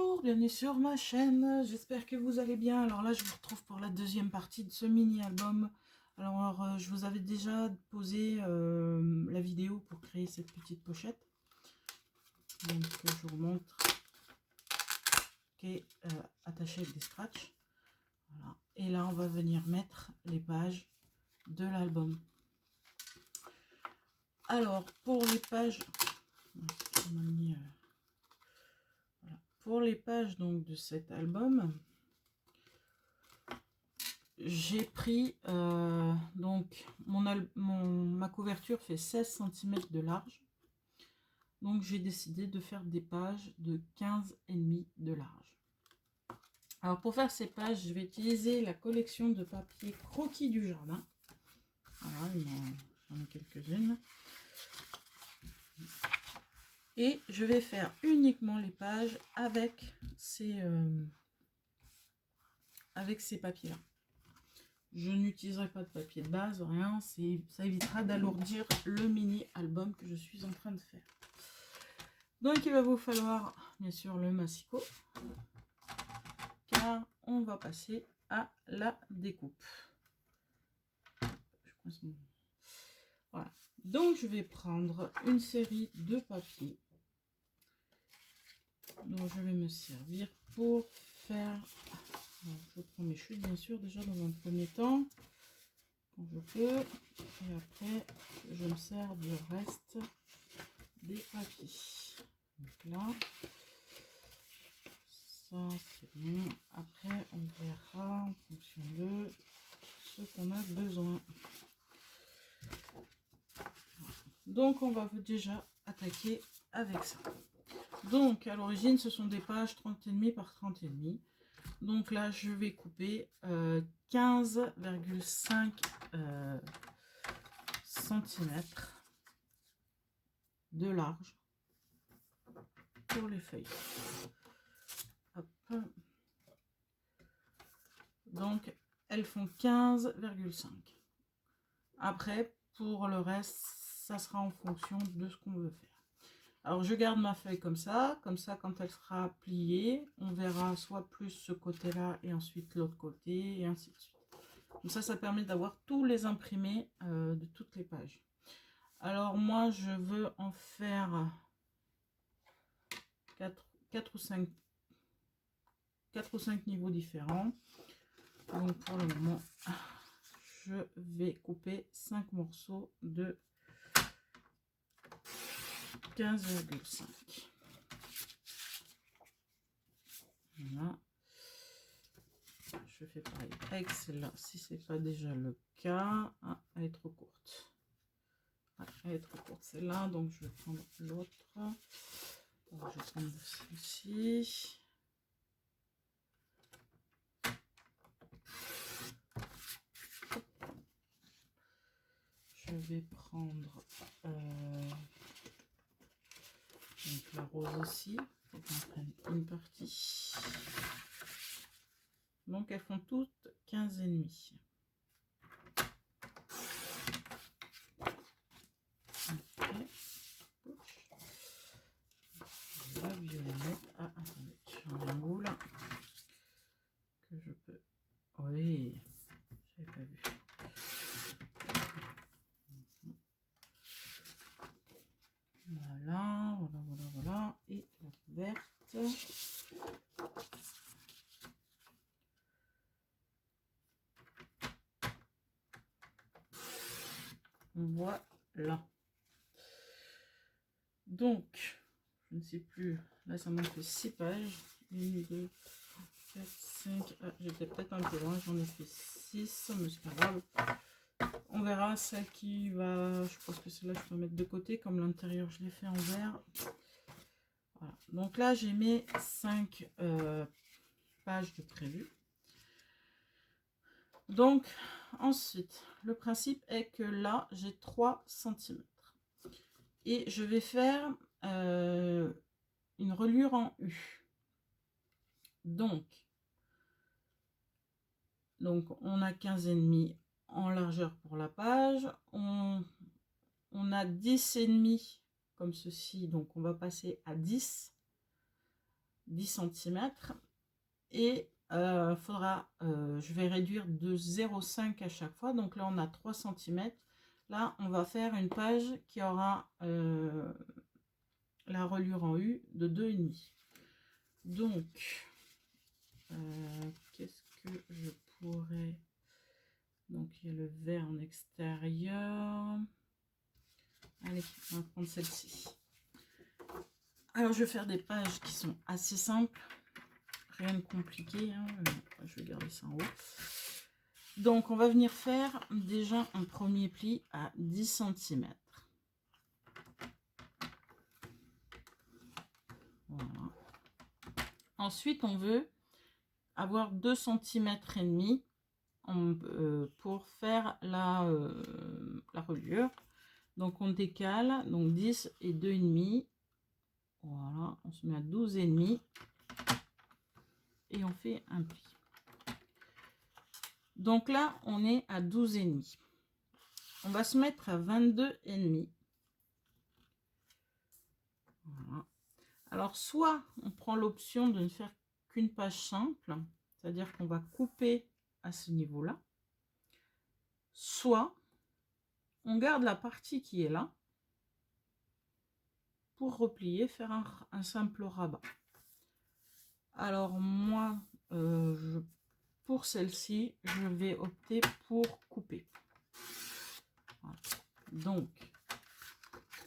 Bonjour, bienvenue sur ma chaîne, j'espère que vous allez bien. Alors là je vous retrouve pour la deuxième partie de ce mini-album. Alors je vous avais déjà posé la vidéo pour créer cette petite pochette. Donc je vous montre, qui est attachée avec des scratchs. Voilà. Et là on va venir mettre les pages de l'album. Alors pour les pages... Pour les pages donc de cet album, j'ai pris donc ma couverture fait 16 cm de large, donc j'ai décidé de faire des pages de 15,5 de large. Alors pour faire ces pages, je vais utiliser la collection de papier Croquis du Jardin. Voilà, j'en ai quelques-unes. Et je vais faire uniquement les pages avec ces papiers-là. Je n'utiliserai pas de papier de base, rien, ça évitera d'alourdir le mini-album que je suis en train de faire. Donc il va vous falloir bien sûr le massicot, car on va passer à la découpe. Voilà, donc je vais prendre une série de papiers dont je vais me servir pour faire... Alors, je prends mes chutes bien sûr déjà dans un premier temps, quand je peux, et après je me sers du reste des papiers. Donc là, ça c'est bon. Après on verra en fonction de ce qu'on a besoin. Donc on va déjà attaquer avec ça. Donc à l'origine ce sont des pages 30,5 par 30,5. Donc là je vais couper 15,5 cm de large pour les feuilles. Hop. Donc elles font 15,5. Après pour le reste ça sera en fonction de ce qu'on veut faire. Alors je garde ma feuille comme ça quand elle sera pliée, on verra soit plus ce côté là et ensuite l'autre côté et ainsi de suite. Comme ça permet d'avoir tous les imprimés de toutes les pages. Alors moi je veux en faire 4 ou 5 niveaux différents. Donc pour le moment je vais couper 5 morceaux de 15,5. Voilà. Je fais pareil avec celle-là si c'est pas déjà le cas. Ah, elle est trop courte. Ah, elle est trop courte celle-là, donc je vais prendre l'autre. Je vais prendre celle-ci. Je vais prendre donc la rose aussi, pour qu'on prenne une partie. Donc elles font toutes 15,5. Okay. La violette. Ah attendez, j'en ai un bout là que je peux. Oui, j'avais pas vu. Voilà, voilà. Et la verte. Voilà. Donc, je ne sais plus. Là, ça m'en fait 6 pages. 1, 2, 4, 5. Ah, j'étais peut-être un peu loin. J'en ai fait 6, mais c'est pas grave. On verra celle qui va... Je pense que celle-là, je peux mettre de côté. Comme l'intérieur, je l'ai fait en vert. Voilà. Donc là, j'ai mis 5 pages de prévu. Donc, ensuite, le principe est que là, j'ai 3 cm. Et je vais faire une reliure en U. Donc on a 15,5 en largeur pour la page. On a 10,5 comme ceci. Donc, on va passer à 10. 10 cm. Et je vais réduire de 0,5 à chaque fois. Donc là, on a 3 cm. Là, on va faire une page qui aura la reliure en U de 2,5. Donc, qu'est-ce que je pourrais... Donc, il y a le vert en extérieur. Allez, on va prendre celle-ci. Alors, je vais faire des pages qui sont assez simples. Rien de compliqué. Hein. Je vais garder ça en haut. Donc, on va venir faire déjà un premier pli à 10 cm. Voilà. Ensuite, on veut avoir 2 cm et demi pour faire la reliure. Donc, on décale. Donc, 10 et 2,5. Voilà. On se met à 12,5. Et on fait un pli. Donc là, on est à 12,5. On va se mettre à 22,5. Voilà. Alors, soit on prend l'option de ne faire qu'une page simple, c'est-à-dire qu'on va couper à ce niveau-là. Soit on garde la partie qui est là pour replier, faire un simple rabat. Alors moi, pour celle-ci, je vais opter pour couper. Voilà. Donc,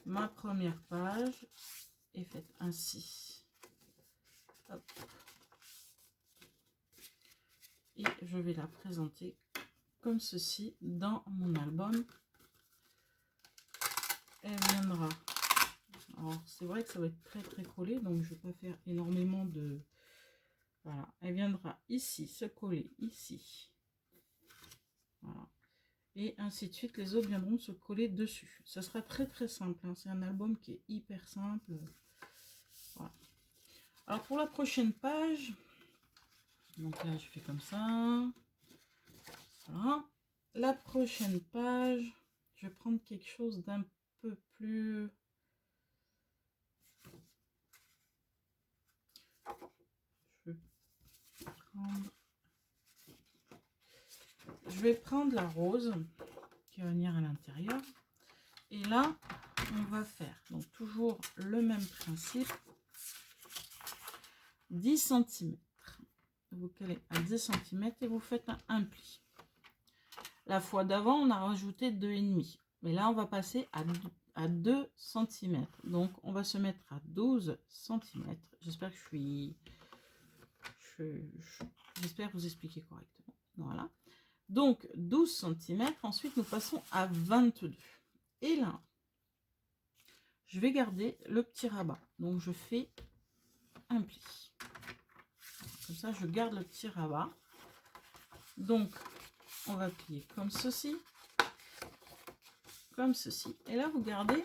ma première page est faite ainsi. Hop. Et je vais la présenter comme ceci dans mon album. Elle viendra. Alors, c'est vrai que ça va être très très collé, donc je ne vais pas faire énormément de... Voilà, elle viendra ici, se coller ici. Voilà. Et ainsi de suite, les autres viendront se coller dessus. Ça sera très très simple, hein. C'est un album qui est hyper simple. Voilà. Alors pour la prochaine page, donc là je fais comme ça. Voilà. La prochaine page, je vais prendre quelque chose d'un peu plus... Je vais prendre la rose qui va venir à l'intérieur. Et là, on va faire donc toujours le même principe. 10 cm. Vous calez à 10 cm et vous faites un pli. La fois d'avant, on a rajouté 2,5. Mais là, on va passer à 2 cm. Donc, on va se mettre à 12 cm. J'espère que j'espère vous expliquer correctement. Voilà. Donc, 12 cm. Ensuite, nous passons à 22. Et là, je vais garder le petit rabat. Donc, je fais un pli. Comme ça, je garde le petit rabat. Donc, on va plier comme ceci. Comme ceci. Et là, vous gardez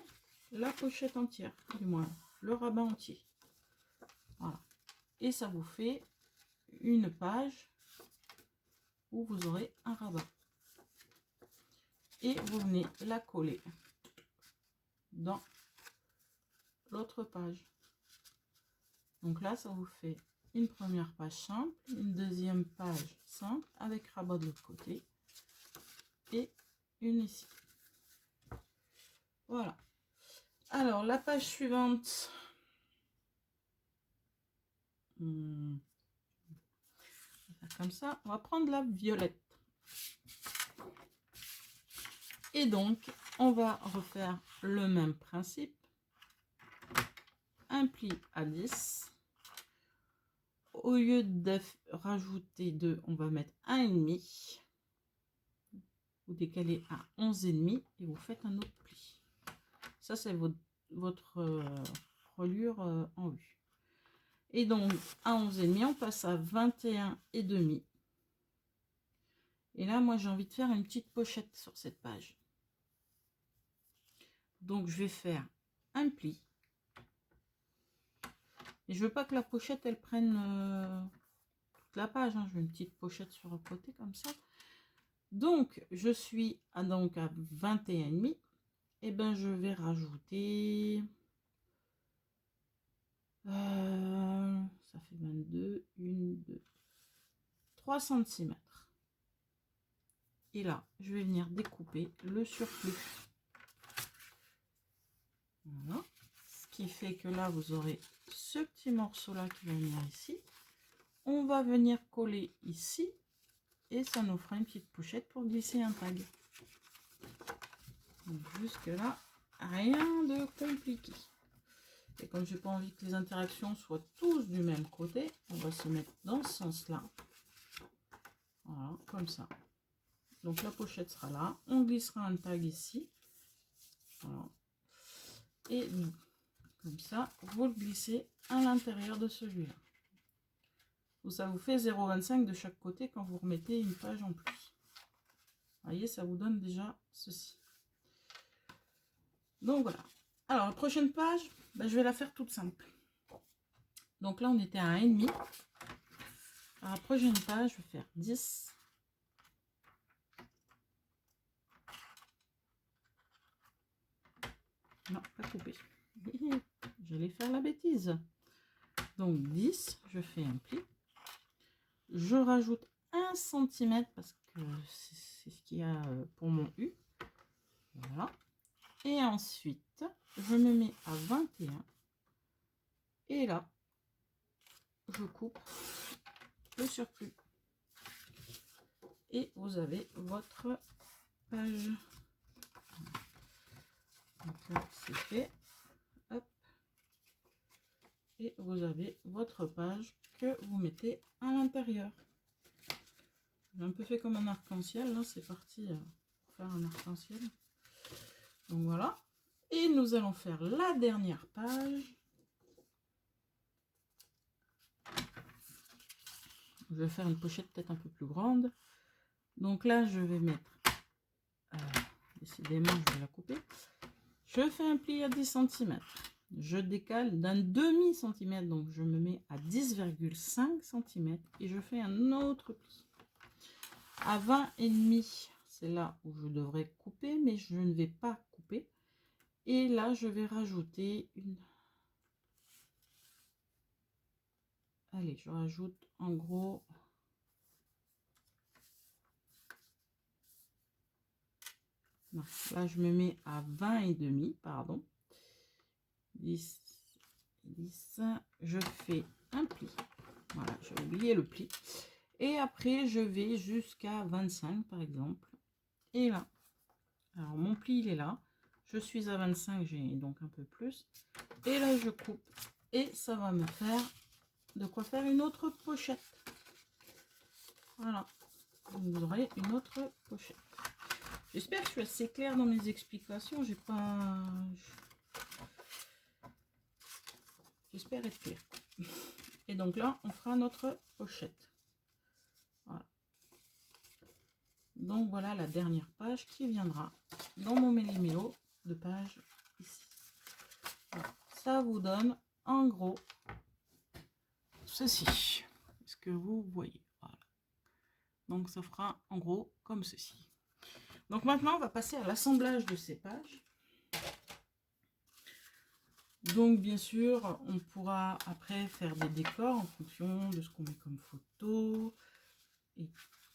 la pochette entière. Du moins, le rabat entier. Voilà. Et ça vous fait une page où vous aurez un rabat. Et vous venez la coller dans l'autre page. Donc là, ça vous fait une première page simple, une deuxième page simple avec rabat de l'autre côté et une ici. Voilà. Alors, la page suivante. On va faire comme ça. On va prendre la violette. Et donc, on va refaire le même principe. Un pli à 10. Au lieu de rajouter 2, on va mettre 1,5. Vous décalez à 11,5 et vous faites un autre pli. Ça, c'est votre reliure en U. Et donc, à 11,5, on passe à 21,5. Et là, moi, j'ai envie de faire une petite pochette sur cette page. Donc, je vais faire un pli. Et je veux pas que la pochette, elle prenne toute la page. Hein. Je veux une petite pochette sur le côté, comme ça. Donc, je suis à 21,5. Et ben, je vais rajouter... ça ça fait 22, 1, 2, 3 cm. Et là, je vais venir découper le surplus. Voilà. Ce qui fait que là, vous aurez ce petit morceau-là qui va venir ici. On va venir coller ici. Et ça nous fera une petite pochette pour glisser un tag. Jusque là, rien de compliqué. Et comme j'ai pas envie que les interactions soient tous du même côté, on va se mettre dans ce sens-là. Voilà, comme ça. Donc la pochette sera là. On glissera un tag ici. Voilà. Et comme ça, vous le glissez à l'intérieur de celui-là. Ça vous fait 0,25 de chaque côté quand vous remettez une page en plus. Vous voyez, ça vous donne déjà ceci. Donc voilà. Alors la prochaine page, ben, je vais la faire toute simple. Donc là on était à 1,5. Alors la prochaine page, je vais faire 10. Non, pas coupé. J'allais faire la bêtise. Donc 10, je fais un pli. Je rajoute 1 cm parce que c'est ce qu'il y a pour mon U. Voilà. Et ensuite, je me mets à 21. Et là, je coupe le surplus. Et vous avez votre page. Donc là, c'est fait. Hop. Et vous avez votre page que vous mettez à l'intérieur. J'ai un peu fait comme un arc-en-ciel. Là, c'est parti pour faire un arc-en-ciel. Donc voilà. Et nous allons faire la dernière page. Je vais faire une pochette peut-être un peu plus grande. Donc là, je vais mettre... décidément, je vais la couper. Je fais un pli à 10 cm. Je décale d'un demi-centimètre. Donc je me mets à 10,5 cm. Et je fais un autre pli. À 20,5. C'est là où je devrais couper. Mais je ne vais pas couper. Et là, je vais rajouter une... Allez, je rajoute en gros... Non, là, je me mets à 20,5, pardon. 10, 10. Je fais un pli. Voilà, j'ai oublié le pli. Et après, je vais jusqu'à 25, par exemple. Et là, alors mon pli, il est là. Je suis à 25, j'ai donc un peu plus. Et là, je coupe. Et ça va me faire de quoi faire une autre pochette. Voilà. Vous aurez une autre pochette. J'espère que je suis assez claire dans mes explications. J'ai pas... J'espère être claire. Et donc là, on fera notre pochette. Voilà. Donc voilà la dernière page qui viendra dans mon méli-mélo de page ici. Voilà. Ça vous donne en gros ceci. Est-ce que vous voyez? Voilà. Donc ça fera en gros comme ceci. Donc maintenant, on va passer à l'assemblage de ces pages. Donc bien sûr, on pourra après faire des décors en fonction de ce qu'on met comme photo.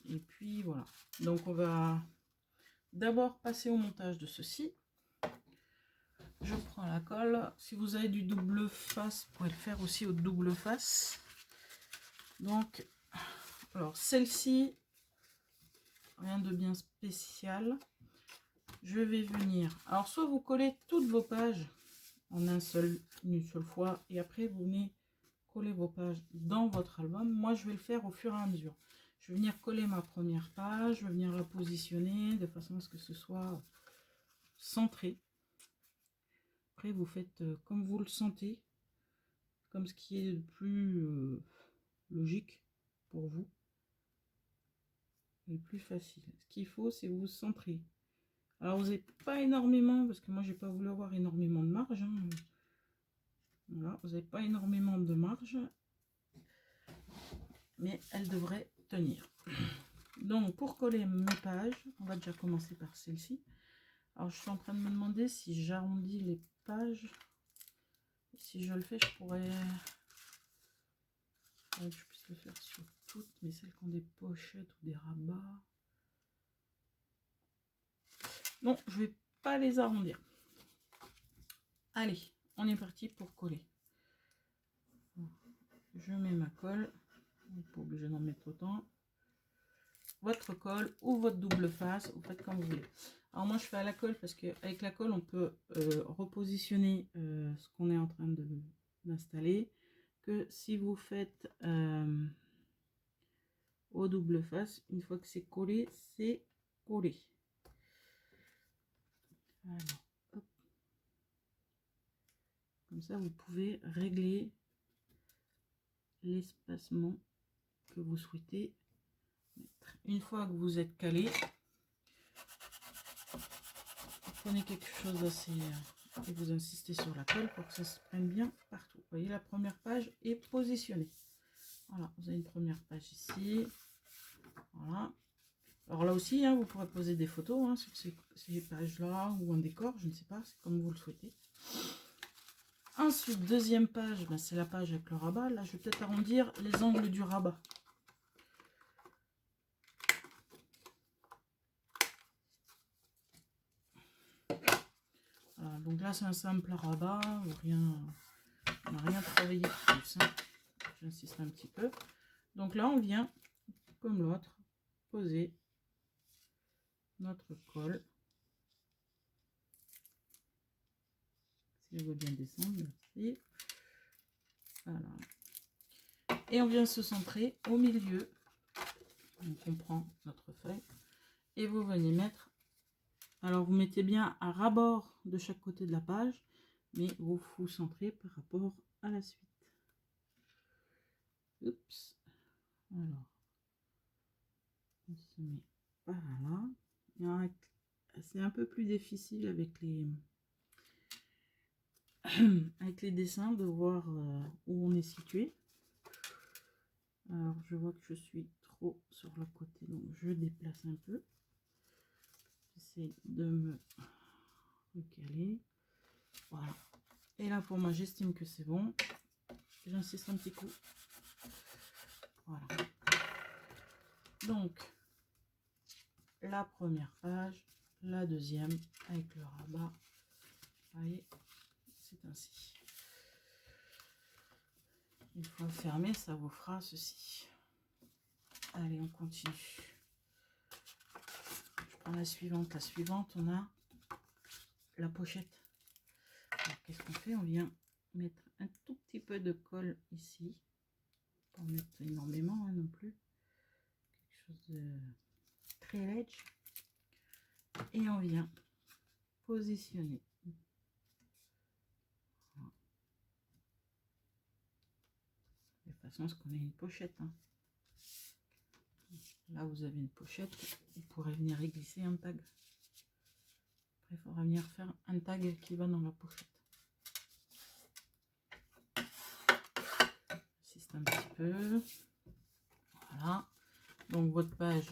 Et puis voilà. Donc on va d'abord passer au montage de ceci. Je prends la colle. Si vous avez du double face, vous pouvez le faire aussi au double face. Donc, alors celle-ci, rien de bien spécial. Je vais venir. Alors soit vous collez toutes vos pages en une seule fois et après vous venez coller vos pages dans votre album. Moi je vais le faire au fur et à mesure. Je vais venir coller ma première page, je vais venir la positionner de façon à ce que ce soit centré. Après vous faites comme vous le sentez, comme ce qui est le plus logique pour vous et le plus facile. Ce qu'il faut c'est vous centrer. Alors vous n'avez pas énormément, parce que moi j'ai pas voulu avoir énormément de marge. Hein. Voilà, vous n'avez pas énormément de marge, mais elle devrait tenir. Donc pour coller mes pages, on va déjà commencer par celle-ci. Alors je suis en train de me demander si j'arrondis les pages. Si je le fais, je pourrais faudrait que je puisse le faire sur toutes, mais celles qui ont des pochettes ou des rabats. Non, je vais pas les arrondir. Allez, on est parti pour coller. Je mets ma colle. Vous n'êtes pas obligé d'en mettre autant. Votre colle ou votre double face, vous faites comme vous voulez. Alors moi je fais à la colle parce qu'avec la colle on peut repositionner ce qu'on est en train d'installer. Que si vous faites au double face, une fois que c'est collé, c'est collé. Alors, hop. Comme ça vous pouvez régler l'espacement que vous souhaitez mettre. Une fois que vous êtes calé, prenez quelque chose d'assez et vous insistez sur la colle pour que ça se prenne bien partout. Vous voyez, la première page est positionnée. Voilà, vous avez une première page ici. Voilà. Alors là aussi, hein, vous pourrez poser des photos hein, sur ces pages-là ou un décor, je ne sais pas, c'est comme vous le souhaitez. Ensuite, deuxième page, ben, c'est la page avec le rabat. Là, je vais peut-être arrondir les angles du rabat. Voilà, donc là, c'est un simple rabat, rien, on n'a rien travaillé de plus. Hein. J'insiste un petit peu. Donc là, on vient, comme l'autre, poser notre colle. Si elle veut bien descendre, merci. Voilà. Et on vient se centrer au milieu. Donc on prend notre feuille et vous venez mettre. Alors vous mettez bien à ras-bord de chaque côté de la page, mais vous vous centrez par rapport à la suite. Oups. Alors, on se met par là. C'est un peu plus difficile avec les avec les dessins de voir où on est situé. Alors je vois que je suis trop sur le côté, donc je déplace un peu. J'essaie de me recaler. Voilà. Et là pour moi j'estime que c'est bon. J'insiste un petit coup. Voilà. Donc la première page, la deuxième avec le rabat. Vous voyez, c'est ainsi. Une fois fermé, ça vous fera ceci. Allez, on continue. Je prends la suivante. La suivante, on a la pochette. Alors, qu'est-ce qu'on fait? On vient mettre un tout petit peu de colle ici. Pas en mettre énormément hein, non plus. Quelque chose de très léger. Et on vient positionner. Voilà. De toute façon, ce qu'on a une pochette. Hein. Là, vous avez une pochette. Vous pourrez venir y glisser un tag. Après, il faudra venir faire un tag qui va dans la pochette. J'insiste un petit peu. Voilà. Donc, votre page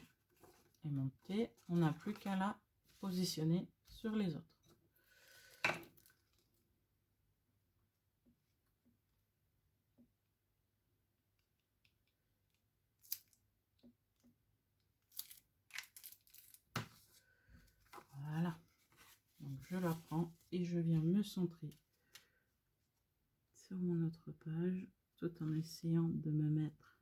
est montée. On n'a plus qu'à la positionner sur les autres. Voilà. Donc, je la prends et je viens me centrer sur mon autre page tout en essayant de me mettre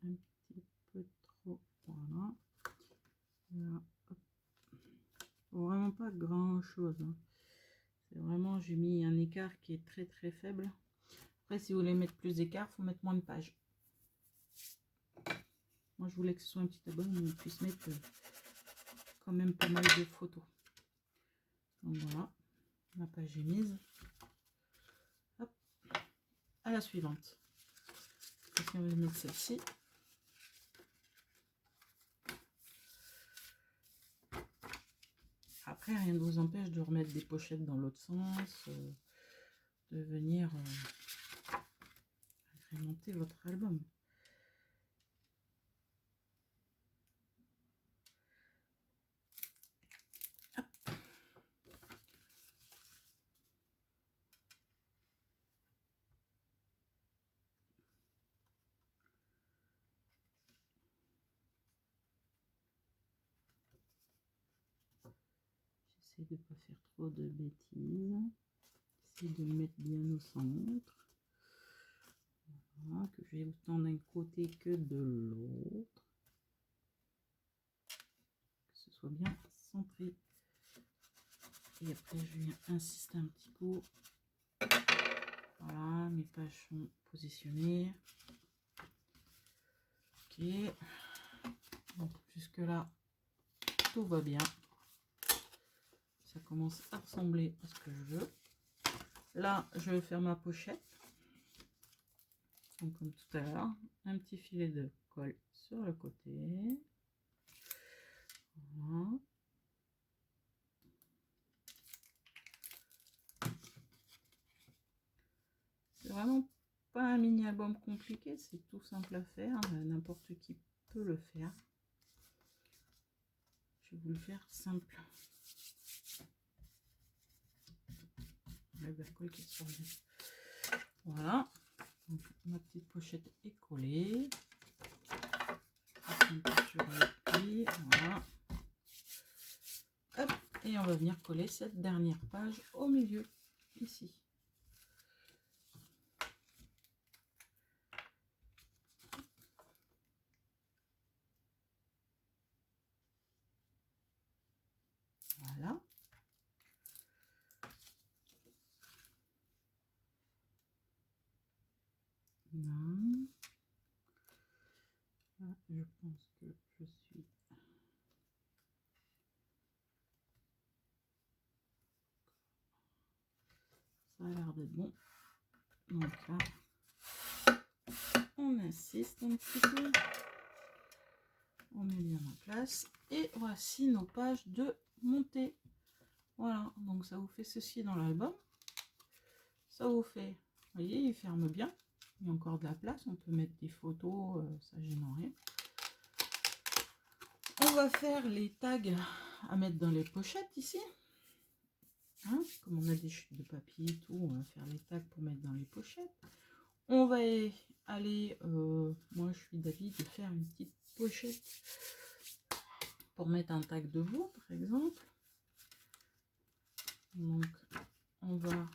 un petit peu trop. Voilà. Là, hop. Vraiment pas grand chose. Hein. C'est vraiment, j'ai mis un écart qui est très très faible. Après, si vous voulez mettre plus d'écart, il faut mettre moins de pages. Moi, je voulais que ce soit un petit album où on puisse mettre quand même pas mal de photos. Donc voilà, ma page est mise. Hop. À la suivante. Donc, on va mettre celle-ci. Après, rien ne vous empêche de remettre des pochettes dans l'autre sens, de venir agrémenter votre album. Hop. J'essaie de ne pas faire trop de bêtises. J'essaie de le mettre bien au centre. Voilà, que j'ai autant d'un côté que de l'autre. Que ce soit bien centré. Et après, je viens insister un petit coup. Voilà, mes pages sont positionnées. Ok. Donc, jusque là, tout va bien. Ça commence à ressembler à ce que je veux. Là, je vais faire ma pochette. Donc, comme tout à l'heure, un petit filet de colle sur le côté. Voilà. C'est vraiment pas un mini album compliqué, c'est tout simple à faire. N'importe qui peut le faire. Je vais vous le faire simple. La colle qui sort bien. Voilà. Donc, ma petite pochette est collée. Sur le pli, voilà. Hop, et on va venir coller cette dernière page au milieu, ici. Voilà. Non. Là, je pense que je suis... Ça a l'air d'être bon. Donc là, on insiste un petit peu. On met bien en place. Et voici nos pages de montée. Voilà, donc ça vous fait ceci dans l'album. Ça vous fait, vous voyez, il ferme bien. Il y a encore de la place, on peut mettre des photos, ça gêne rien. On va faire les tags à mettre dans les pochettes ici. Hein, comme on a des chutes de papier et tout, on va faire les tags pour mettre dans les pochettes. On va aller, moi je suis d'avis de faire une petite pochette pour mettre un tag de vous par exemple. Donc on va,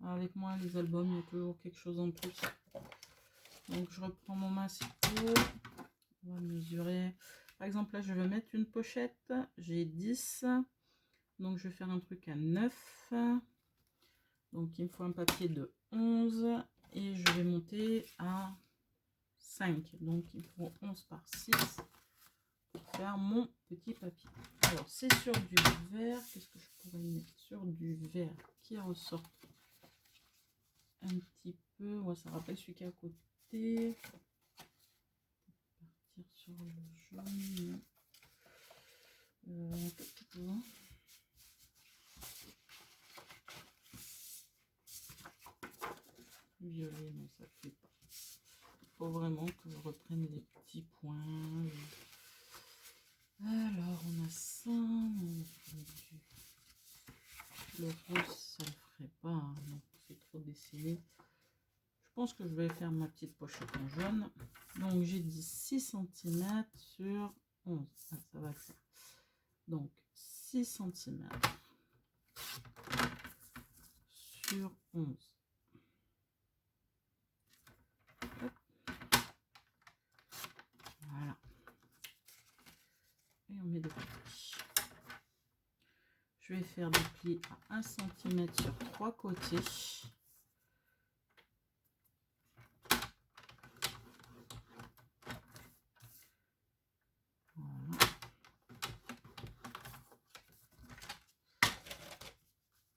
avec moi les albums il y a toujours quelque chose en plus. Donc je reprends mon masque, on va mesurer. Par exemple là je vais mettre une pochette, j'ai 10, donc je vais faire un truc à 9. Donc il me faut un papier de 11 et je vais monter à 5. Donc il faut 11 par 6 pour faire mon petit papier. Alors c'est sur du vert. Qu'est-ce que je pourrais mettre sur du vert qui ressort un petit peu. Ouais, ça rappelle celui qui est à côté. Partir sur le jaune. Violet, non, ça ne fait pas. Il faut vraiment que je reprenne les petits points. Alors, on a ça. Le rose, ça le ferait pas. Hein. Non, c'est trop dessiné. Je pense que je vais faire ma petite pochette en jaune. Donc, j'ai dit 6 cm sur 11. Ah, ça va le faire. Donc, 6 cm sur 11. Hop. Voilà. Et on met des plis. Je vais faire des plis à 1 cm sur 3 côtés. Voilà.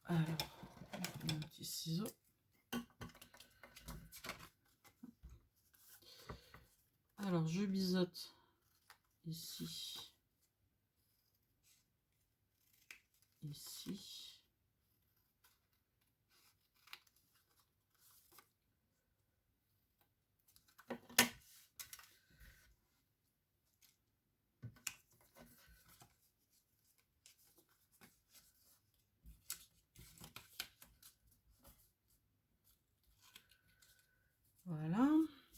Alors, on met un petit ciseau. Alors, je biseaute ici. Ici. Voilà,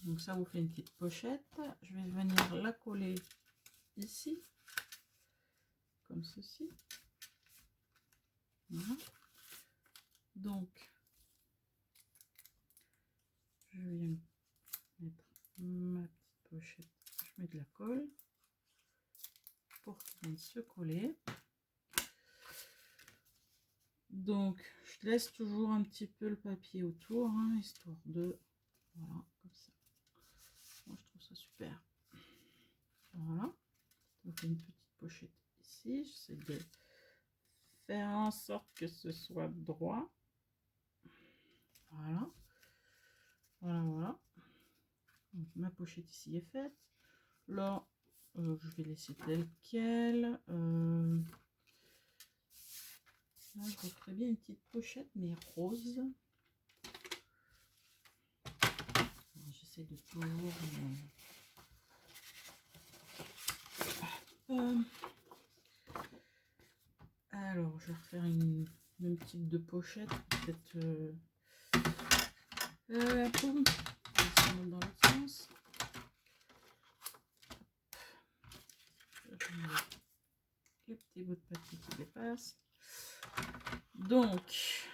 donc ça vous fait une petite pochette. Je vais venir la coller ici. comme ceci. Voilà. Donc, je viens mettre ma petite pochette. Je mets de la colle pour qu'il vienne se coller. Donc, je laisse toujours un petit peu le papier autour, hein, histoire de... Voilà, comme ça. Moi, je trouve ça super. Voilà. Donc, une petite pochette ici. J'essaie de faire en sorte que ce soit droit. Voilà. Voilà, voilà. Donc, ma pochette ici est faite. Là, je vais laisser tel quel. Là, je referai bien une petite pochette, mais rose. J'essaie de toujours... alors, je vais refaire une même type de pochette, peut-être boum, dans l'autre sens. Les petits bouts de papier qui dépassent. Donc,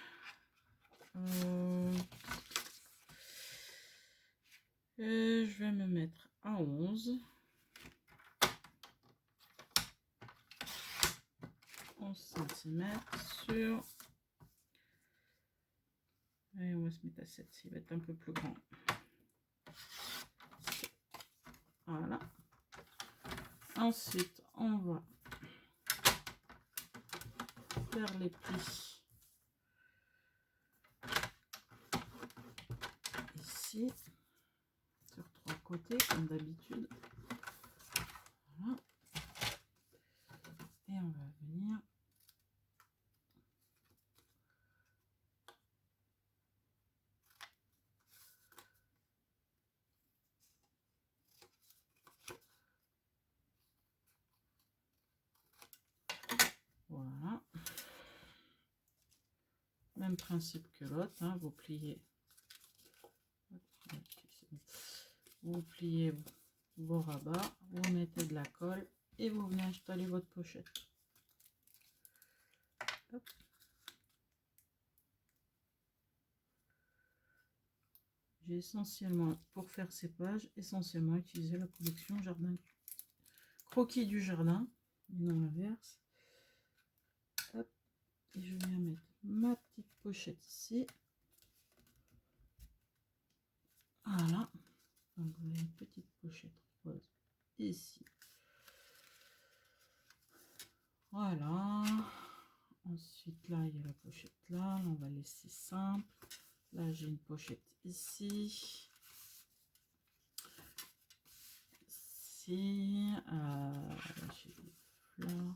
je vais me mettre à 11. 11 cm sur... Et on va se mettre à 7, il va être un peu plus grand. Voilà. Ensuite, on va faire les plis ici, sur 3 côtés, comme d'habitude. Voilà. Et on va venir voilà. Même principe que l'autre, hein, vous pliez vos rabats, vous mettez de la colle et vous venez installer votre pochette. Hop. J'ai essentiellement, pour faire ces pages, essentiellement utilisé la collection Jardin Croquis du Jardin, non l'inverse. Hop. Et je viens mettre ma petite pochette ici. Voilà. Donc vous avez une petite pochette rose ici. Voilà. Ensuite là il y a la pochette là. On va laisser simple. Là j'ai une pochette ici. Ici. J'ai des fleurs.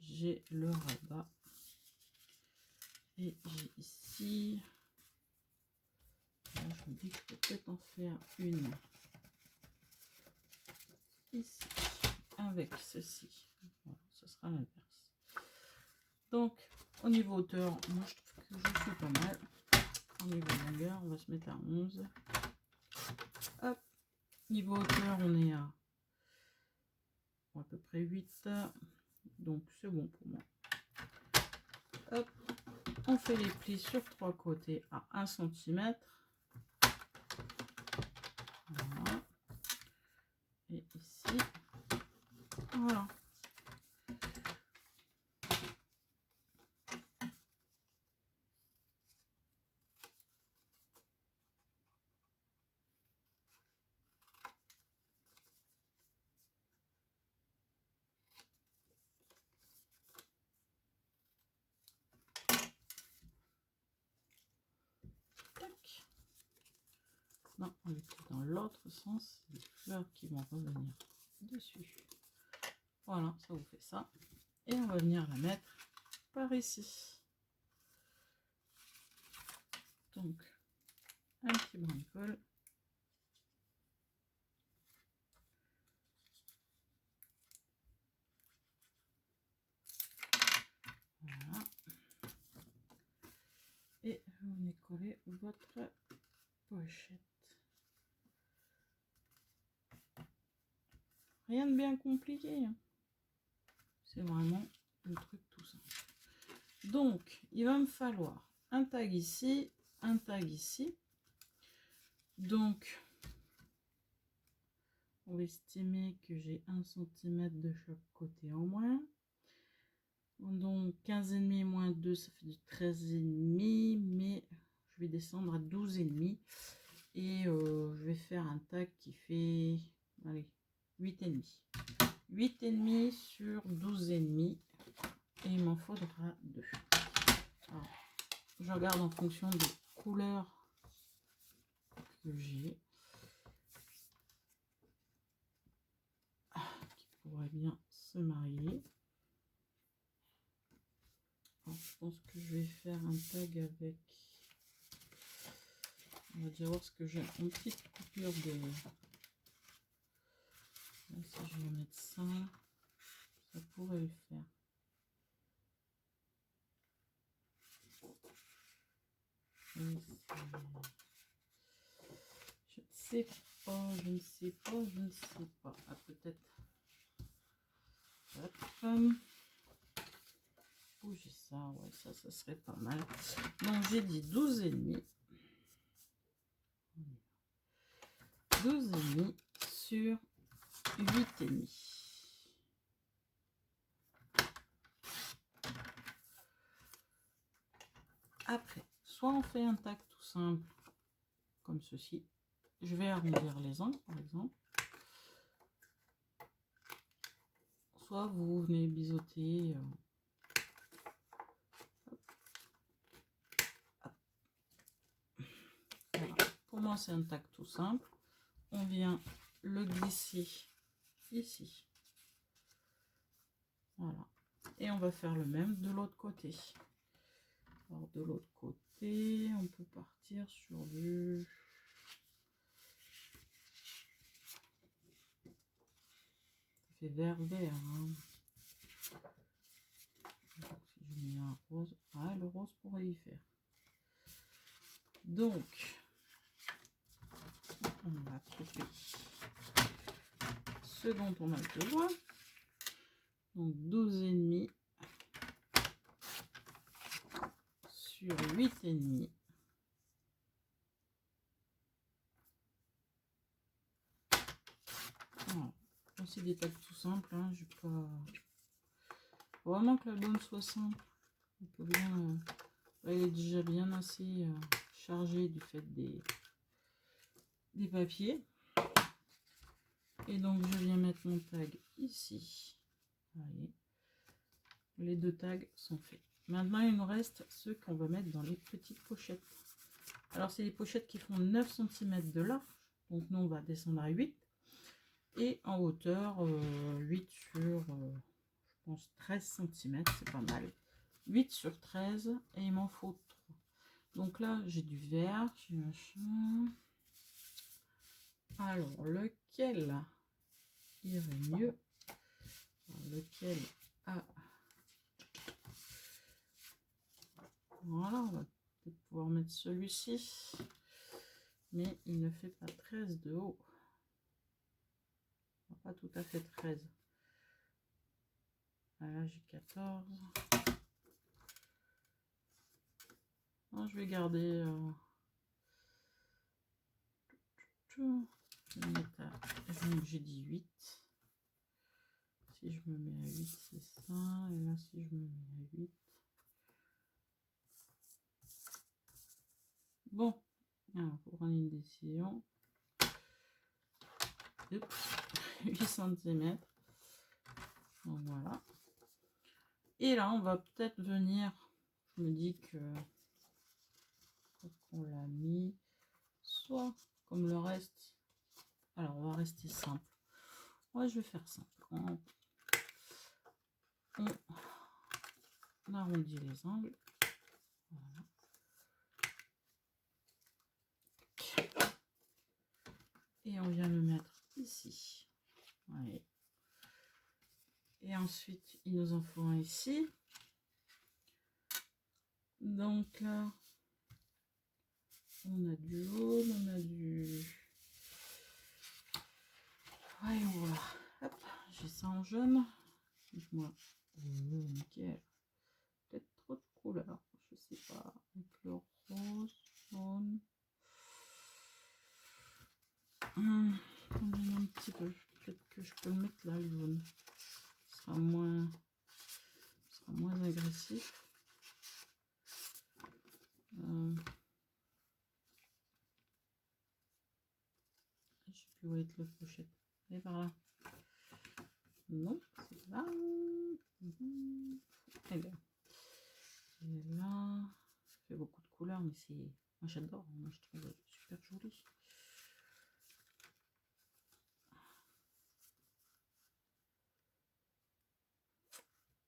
J'ai le rabat. Et j'ai ici. Là, je me dis que je peux peut-être en faire une ici avec ceci. Voilà, ce sera l'inverse. Donc au niveau hauteur, moi je trouve que je suis pas mal. Au niveau longueur, on va se mettre à 11. Hop. Niveau hauteur, on est à peu près 8. Donc c'est bon pour moi. Hop. On fait les plis sur 3 côtés à 1 cm. Voilà. Et ici, voilà. Tac. Non, on est dans l'autre sens, les fleurs qui vont revenir dessus. Voilà, ça vous fait ça. Et on va venir la mettre par ici. Donc, un petit brin de colle. Voilà. Et vous venez coller votre pochette. Rien de bien compliqué, hein. C'est vraiment le truc tout simple. Donc, il va me falloir un tag ici, un tag ici. Donc, on va estimer que j'ai 1 cm de chaque côté en moins. Donc 15,5 moins 2, ça fait du 13,5, mais je vais descendre à 12,5. Et je vais faire un tag qui fait, allez, 8,5. 8,5 sur 12,5. Et il m'en faudra 2. Alors, je regarde en fonction des couleurs que j'ai. Qui pourraient bien se marier. Alors, je pense que je vais faire un tag avec... On va déjà voir ce que j'ai. Une petite coupure de... Là, si je vais mettre ça, ça pourrait le faire. Je ne sais pas, je ne sais pas, je ne sais pas. Ah, peut-être. Hop. Bouger ça, ouais, ça serait pas mal. Donc j'ai dit 12,5. 12,5 sur 8,5. Après, soit on fait un tac tout simple, comme ceci. Je vais arrondir les angles, par exemple. Soit vous venez biseauter. Voilà. Pour moi, c'est un tac tout simple. On vient le glisser ici. Voilà. Et on va faire le même de l'autre côté. Alors, de l'autre côté, on peut partir sur du... Ça fait vert-vert. Hein. Si je mets un rose, ah, le rose pourrait y faire. Donc, on va couper ce dont on a besoin. Donc 12,5 sur 8,5. Voilà. C'est des tacs tout simples. Hein. J'ai pas... Vraiment que l'album soit simple. On peut bien, il est déjà bien assez chargé du fait des papiers. Et donc je viens mettre mon tag ici. Voyez. Les deux tags sont faits. Maintenant il nous reste ceux qu'on va mettre dans les petites pochettes. Alors c'est des pochettes qui font 9 cm de large. Donc nous on va descendre à 8. Et en hauteur 8 sur je pense 13 cm, c'est pas mal. 8 sur 13 et il m'en faut 3. Donc là j'ai du vert, j'ai machin. Alors lequel irait mieux? Alors, lequel a... Voilà, on va peut-être pouvoir mettre celui-ci. Mais il ne fait pas 13 de haut. Pas tout à fait 13. Là j'ai 14. Non, je vais garder... J'ai dit 8. Si je me mets à 8, c'est ça. Et là, si je me mets à 8. Bon. Alors, pour prendre une décision. 8 cm. Donc voilà. Et là, on va peut-être venir. Je me dis que. On l'a mis. Soit comme le reste. Alors, on va rester simple. Ouais, je vais faire simple. On arrondit les angles. Voilà. Et on vient le mettre ici. Ouais. Et ensuite, il nous en faut un ici. Donc là, on a du jaune, on a du... Voyons voir. Hop, j'ai ça en jaune. Dites-moi Nickel. Peut-être trop de couleurs, je sais pas. Avec le rose, jaune. Combien un petit peu. Peut-être que je peux le mettre là, le jaune. Ce sera moins agressif. Je sais plus où est l'autre pochette. Elle est par là. Non, c'est là. Elle est là. Et là, ça fait beaucoup de couleurs, mais c'est... Moi j'adore, moi je trouve super joli.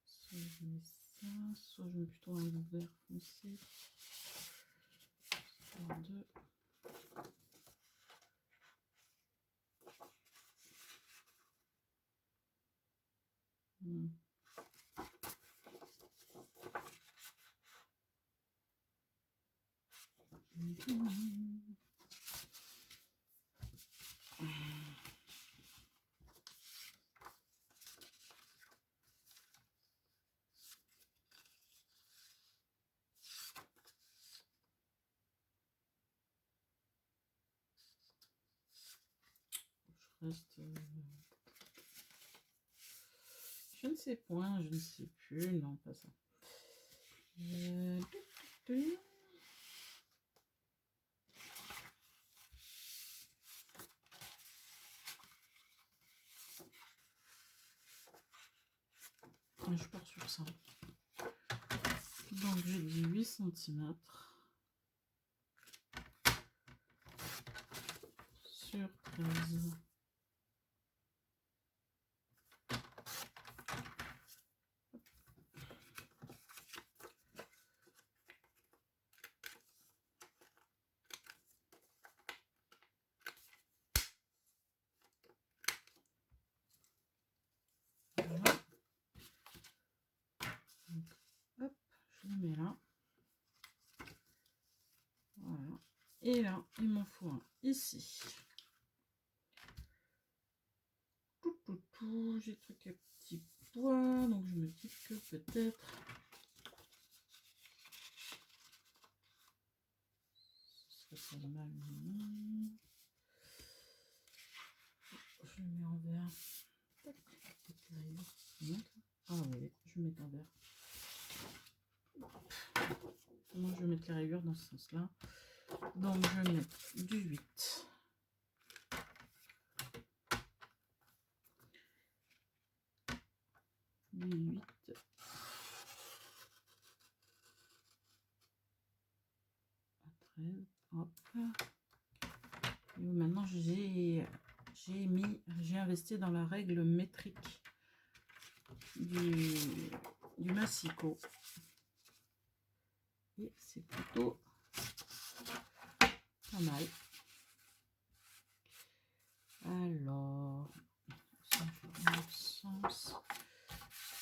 Soit je mets ça, soit je mets plutôt un vert foncé. Histoire de... Je reste... Je ne sais point, je ne sais plus, non pas ça. Je pars sur ça. Donc j'ai dit 8 cm sur 13. Voilà. Donc, hop, je le mets là. Voilà. Et là, il m'en faut un ici. J'ai truc à petits pois, donc je me dis que peut-être ce serait pas mal. Je le mets en vert. Ah oui, je vais mettre en vert. Moi je vais mettre les rayures dans ce sens là, donc je vais mettre du 8. Du 8. À 13. Hop. Et maintenant j'ai investi dans la règle métrique du massicot. Et c'est plutôt pas mal. Alors, ça fait dans l'autre sens.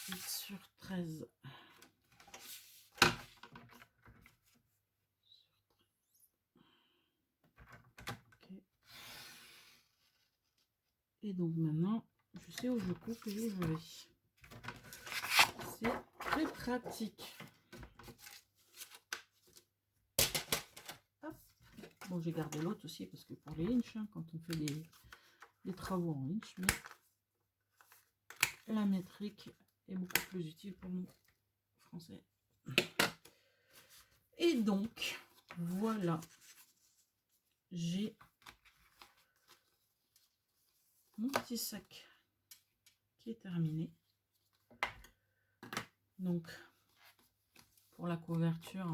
8 sur 13. Okay. Et donc maintenant, je sais où je coupe et où je vais. C'est très pratique. Hop. Bon, j'ai gardé l'autre aussi parce que pour les inches, hein, quand on fait des travaux en inches, mais la métrique est beaucoup plus utile pour nous français. Et donc, voilà, j'ai mon petit sac qui est terminé. Donc, pour la couverture,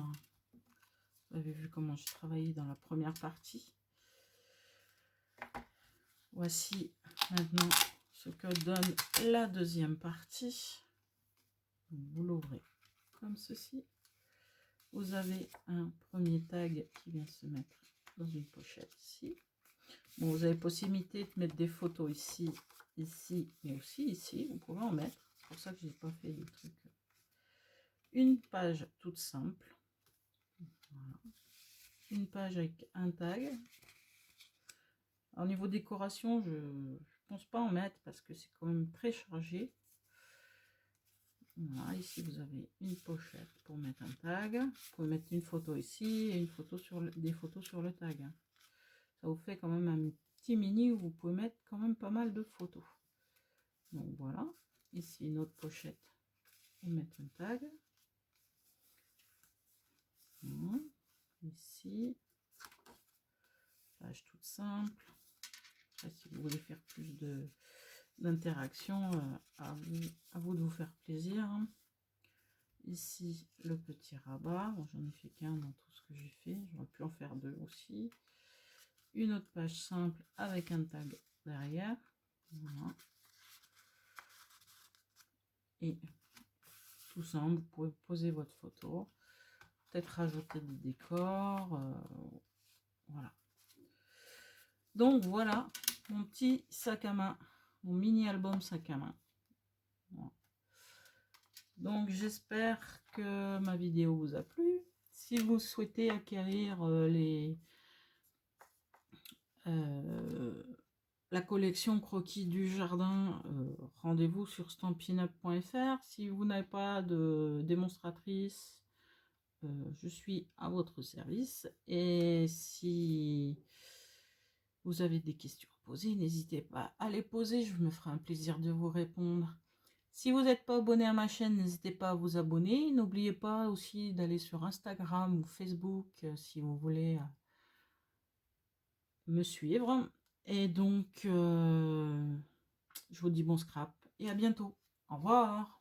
vous avez vu comment j'ai travaillé dans la première partie. Voici maintenant ce que donne la deuxième partie. Vous l'ouvrez comme ceci. Vous avez un premier tag qui vient se mettre dans une pochette ici. Bon, vous avez possibilité de mettre des photos ici, ici, mais aussi ici. Vous pouvez en mettre. C'est pour ça que je n'ai pas fait des trucs. Une page toute simple. Voilà. Une page avec un tag. Au niveau décoration, je pense pas en mettre parce que c'est quand même très chargé. Voilà, ici vous avez une pochette pour mettre un tag. Vous pouvez mettre une photo ici et une photo sur des photos sur le tag. Ça vous fait quand même un petit mini où vous pouvez mettre quand même pas mal de photos. Donc voilà, ici une autre pochette pour mettre un tag. Voilà. Ici, page toute simple. Après, si vous voulez faire plus d'interaction, à vous de vous faire plaisir. Ici, le petit rabat. Bon, j'en ai fait qu'un dans tout ce que j'ai fait. J'aurais pu en faire deux aussi. Une autre page simple avec un tag derrière. Voilà. Et tout simple, vous pouvez poser votre photo. Peut-être rajouter des décors. Voilà. Donc voilà mon petit sac à main. Mon mini album sac à main. Voilà. Donc j'espère que ma vidéo vous a plu. Si vous souhaitez acquérir la collection croquis du jardin, rendez-vous sur stampinup.fr. Si vous n'avez pas de démonstratrice, je suis à votre service. Et si vous avez des questions à poser, n'hésitez pas à les poser, je me ferai un plaisir de vous répondre. Si vous n'êtes pas abonné à ma chaîne, n'hésitez pas à vous abonner. N'oubliez pas aussi d'aller sur Instagram ou Facebook si vous voulez me suivre. Et donc, je vous dis bon scrap et à bientôt. Au revoir.